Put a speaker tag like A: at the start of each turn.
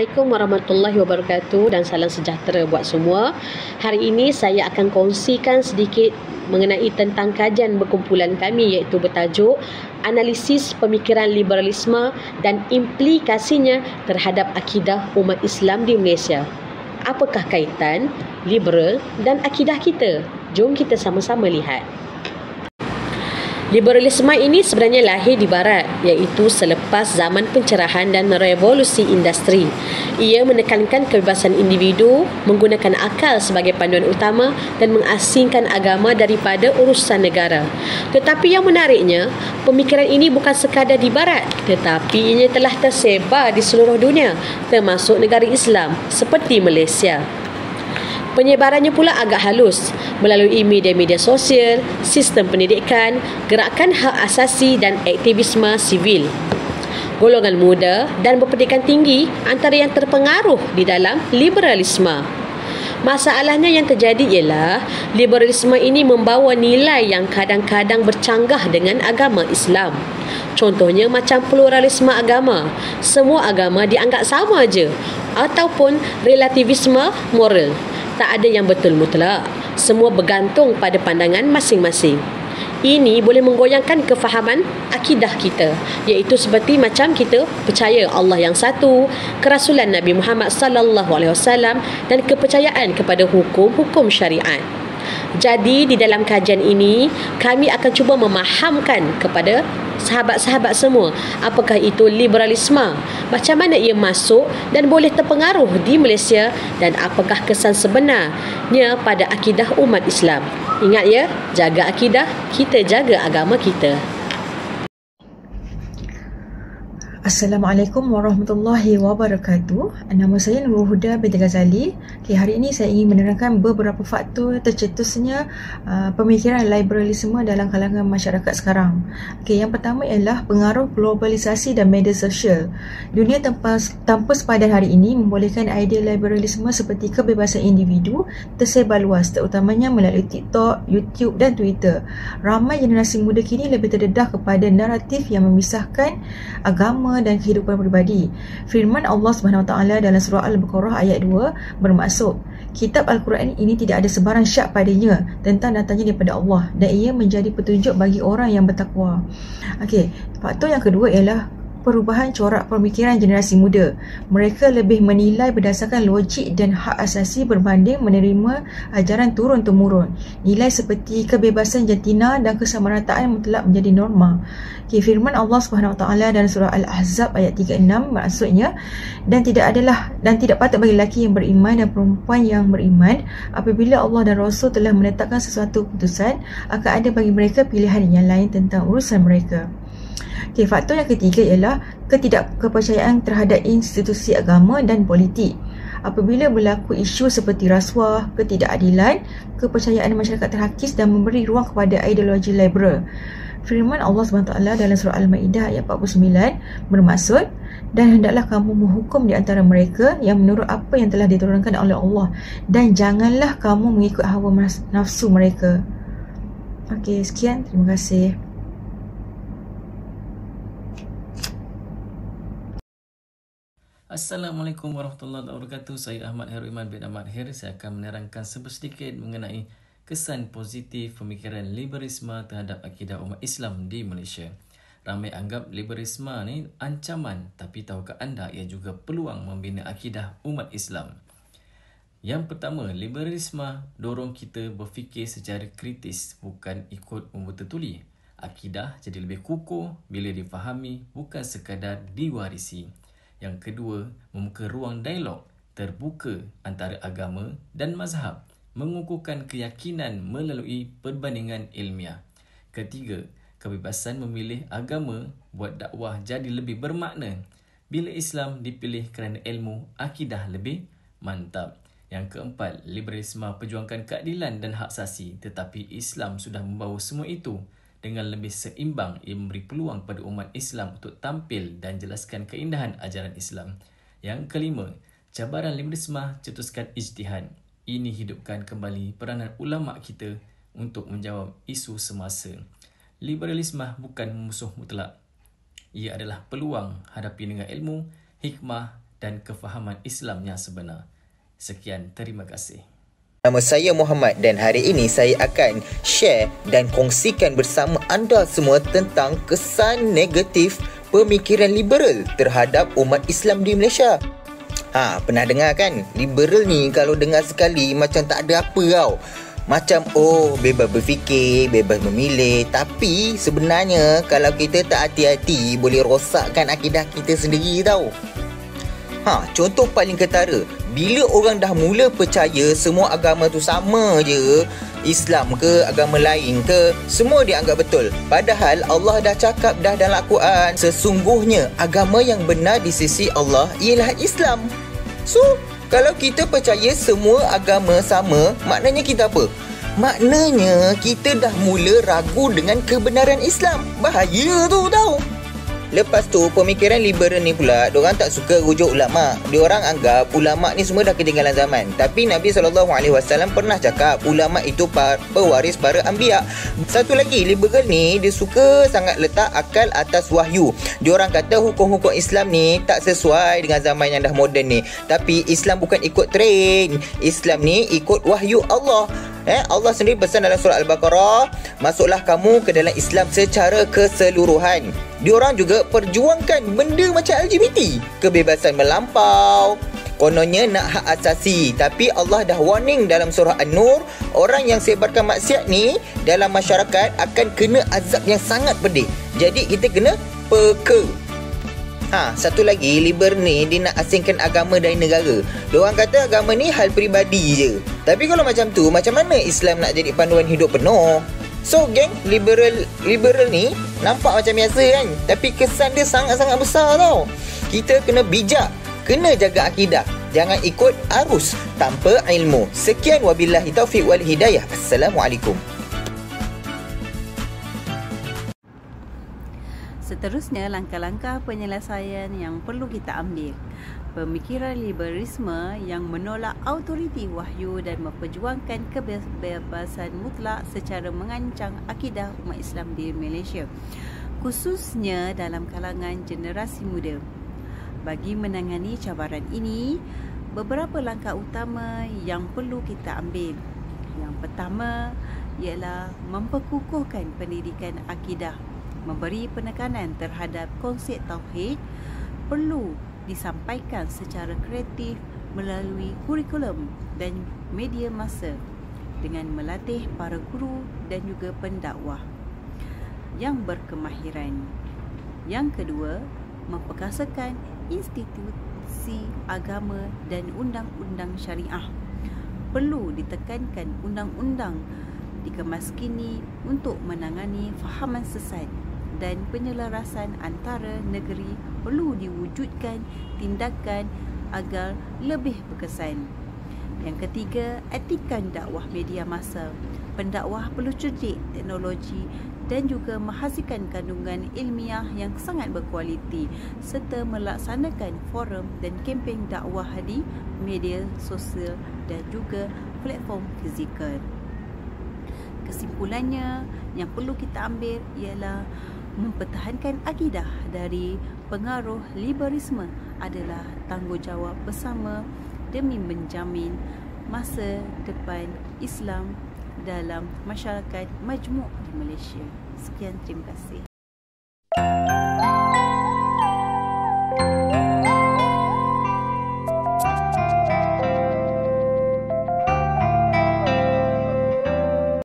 A: Assalamualaikum warahmatullahi wabarakatuh dan salam sejahtera buat semua. Hari ini saya akan kongsikan sedikit mengenai tentang kajian berkumpulan kami, iaitu bertajuk Analisis Pemikiran Liberalisme dan Implikasinya Terhadap Akidah Umat Islam di Malaysia. Apakah kaitan liberal dan akidah kita? Jom kita sama-sama lihat. Liberalisme ini sebenarnya lahir di Barat, iaitu selepas zaman pencerahan dan revolusi industri. Ia menekankan kebebasan individu, menggunakan akal sebagai panduan utama dan mengasingkan agama daripada urusan negara. Tetapi yang menariknya, pemikiran ini bukan sekadar di Barat, tetapi ia telah tersebar di seluruh dunia, termasuk negara Islam seperti Malaysia. Penyebarannya pula agak halus melalui media-media sosial, sistem pendidikan, gerakan hak asasi dan aktivisme sivil. Golongan muda dan berpendidikan tinggi antara yang terpengaruh di dalam liberalisme. Masalahnya yang terjadi ialah liberalisme ini membawa nilai yang kadang-kadang bercanggah dengan agama Islam. Contohnya macam pluralisme agama. Semua agama dianggap sama aja, ataupun relativisme moral. Tak ada yang betul mutlak. Semua bergantung pada pandangan masing-masing. Ini boleh menggoyangkan kefahaman akidah kita, iaitu seperti macam kita percaya Allah yang satu, kerasulan Nabi Muhammad sallallahu alaihi wasallam dan kepercayaan kepada hukum-hukum syariat. Jadi di dalam kajian ini kami akan cuba memahamkan kepada sahabat-sahabat semua apakah itu liberalisme, macam mana ia masuk dan boleh terpengaruh di Malaysia dan apakah kesan sebenarnya pada akidah umat Islam. Ingat ya, jaga akidah, kita jaga agama kita.
B: Assalamualaikum warahmatullahi wabarakatuh. Nama saya Nurul Huda binti Ghazali. Hari ini saya ingin menerangkan beberapa faktor tercetusnya pemikiran liberalisme dalam kalangan masyarakat sekarang. Yang pertama ialah pengaruh globalisasi dan media sosial. Dunia tanpa sepadan hari ini membolehkan idea liberalisme seperti kebebasan individu tersebar luas, terutamanya melalui TikTok, YouTube dan Twitter. Ramai generasi muda kini lebih terdedah kepada naratif yang memisahkan agama dan kehidupan peribadi. Firman Allah SWT dalam surah Al-Baqarah ayat 2 bermaksud, kitab Al-Quran ini tidak ada sebarang syak padanya tentang datangnya daripada Allah dan ia menjadi petunjuk bagi orang yang bertakwa. Faktor yang kedua ialah perubahan corak pemikiran generasi muda. Mereka lebih menilai berdasarkan logik dan hak asasi berbanding menerima ajaran turun-temurun. Nilai seperti kebebasan jantina dan kesamarataan mutlak menjadi norma. Firman Allah SWT dalam surah Al-Ahzab ayat 36 maksudnya, dan tidak patut bagi lelaki yang beriman dan perempuan yang beriman apabila Allah dan Rasul telah menetapkan sesuatu keputusan, akan ada bagi mereka pilihan yang lain tentang urusan mereka. Faktor yang ketiga ialah ketidakkepercayaan terhadap institusi agama dan politik. Apabila berlaku isu seperti rasuah, ketidakadilan, kepercayaan masyarakat terhakis dan memberi ruang kepada ideologi liberal. Firman Allah SWT dalam surah Al-Ma'idah ayat 49 bermaksud, dan hendaklah kamu menghukum di antara mereka yang menurut apa yang telah diturunkan oleh Allah, dan janganlah kamu mengikut hawa nafsu mereka. Sekian, terima kasih.
C: Assalamualaikum warahmatullahi wabarakatuh. Saya Ahmad Hairul Iman bin Ahmad Hair. Saya akan menerangkan sedikit mengenai kesan positif pemikiran liberalisme terhadap akidah umat Islam di Malaysia. Ramai anggap liberalisme ni ancaman, tapi tahukah anda ia juga peluang membina akidah umat Islam. Yang pertama, liberalisme dorong kita berfikir secara kritis, bukan ikut membuta tuli. Akidah jadi lebih kukuh bila difahami, bukan sekadar diwarisi. Yang kedua, membuka ruang dialog terbuka antara agama dan mazhab, mengukuhkan keyakinan melalui perbandingan ilmiah. Ketiga, kebebasan memilih agama buat dakwah jadi lebih bermakna. Bila Islam dipilih kerana ilmu, akidah lebih mantap. Yang keempat, liberalisme perjuangkan keadilan dan hak asasi, tetapi Islam sudah membawa semua itu dengan lebih seimbang. Ia memberi peluang pada umat Islam untuk tampil dan jelaskan keindahan ajaran Islam. Yang kelima, cabaran liberalisme cetuskan ijtihad. Ini hidupkan kembali peranan ulama kita untuk menjawab isu semasa. Liberalisme bukan musuh mutlak. Ia adalah peluang hadapi dengan ilmu, hikmah dan kefahaman Islam yang sebenar. Sekian, terima kasih.
D: Nama saya Muhammad dan hari ini saya akan share dan kongsikan bersama anda semua tentang kesan negatif pemikiran liberal terhadap umat Islam di Malaysia. Pernah dengar kan? Liberal ni kalau dengar sekali macam tak ada apa tau. Macam bebas berfikir, bebas memilih. Tapi sebenarnya kalau kita tak hati-hati boleh rosakkan akidah kita sendiri tau. Contoh paling ketara, bila orang dah mula percaya semua agama tu sama je, Islam ke, agama lain ke, semua dianggap betul. Padahal Allah dah cakap dah dalam Al-Quran, sesungguhnya agama yang benar di sisi Allah ialah Islam. So, kalau kita percaya semua agama sama, maknanya kita apa? Maknanya kita dah mula ragu dengan kebenaran Islam. Bahaya tu tau. Lepas tu, pemikiran liberal ni pula, diorang tak suka rujuk ulama'. Diorang anggap ulama' ni semua dah ketinggalan zaman. Tapi Nabi SAW pernah cakap ulama' itu pewaris para anbiya'. Satu lagi, liberal ni dia suka sangat letak akal atas wahyu. Diorang kata hukum-hukum Islam ni tak sesuai dengan zaman yang dah moden ni. Tapi Islam bukan ikut trend. Islam ni ikut wahyu Allah. Allah sendiri pesan dalam surah Al-Baqarah, masuklah kamu ke dalam Islam secara keseluruhan. Diorang juga perjuangkan benda macam LGBT, kebebasan melampau, kononnya nak hak asasi. Tapi Allah dah warning dalam surah An-Nur, orang yang sebarkan maksiat ni dalam masyarakat akan kena azab yang sangat pedih. Jadi kita kena peka. Satu lagi, liberal ni dia nak asingkan agama dari negara. Diorang kata agama ni hal peribadi je. Tapi kalau macam tu, macam mana Islam nak jadi panduan hidup penuh? So geng, liberal ni nampak macam biasa kan, tapi kesan dia sangat-sangat besar tau. Kita kena bijak, kena jaga akidah, jangan ikut arus tanpa ilmu. Sekian, wabillahi taufiq wal hidayah. Assalamualaikum.
E: Seterusnya, langkah-langkah penyelesaian yang perlu kita ambil. Pemikiran liberalisme yang menolak autoriti wahyu dan memperjuangkan kebebasan mutlak secara mengancam akidah umat Islam di Malaysia, khususnya dalam kalangan generasi muda. Bagi menangani cabaran ini, beberapa langkah utama yang perlu kita ambil. Yang pertama ialah memperkukuhkan pendidikan akidah. Memberi penekanan terhadap konsep tauhid perlu disampaikan secara kreatif melalui kurikulum dan media massa dengan melatih para guru dan juga pendakwah yang berkemahiran. Yang kedua, memperkasakan institusi agama dan undang-undang syariah. Perlu ditekankan undang-undang dikemaskini untuk menangani fahaman sesat dan penyelarasan antara negeri. Perlu diwujudkan tindakan agar lebih berkesan. Yang ketiga, etikan dakwah media massa. Pendakwah perlu cerdik teknologi dan juga menghasilkan kandungan ilmiah yang sangat berkualiti serta melaksanakan forum dan kempen dakwah di media sosial dan juga platform fizikal. Kesimpulannya, yang perlu kita ambil ialah mempertahankan akidah dari pengaruh liberalisme adalah tanggungjawab bersama demi menjamin masa depan Islam dalam masyarakat majmuk di Malaysia. Sekian, terima kasih.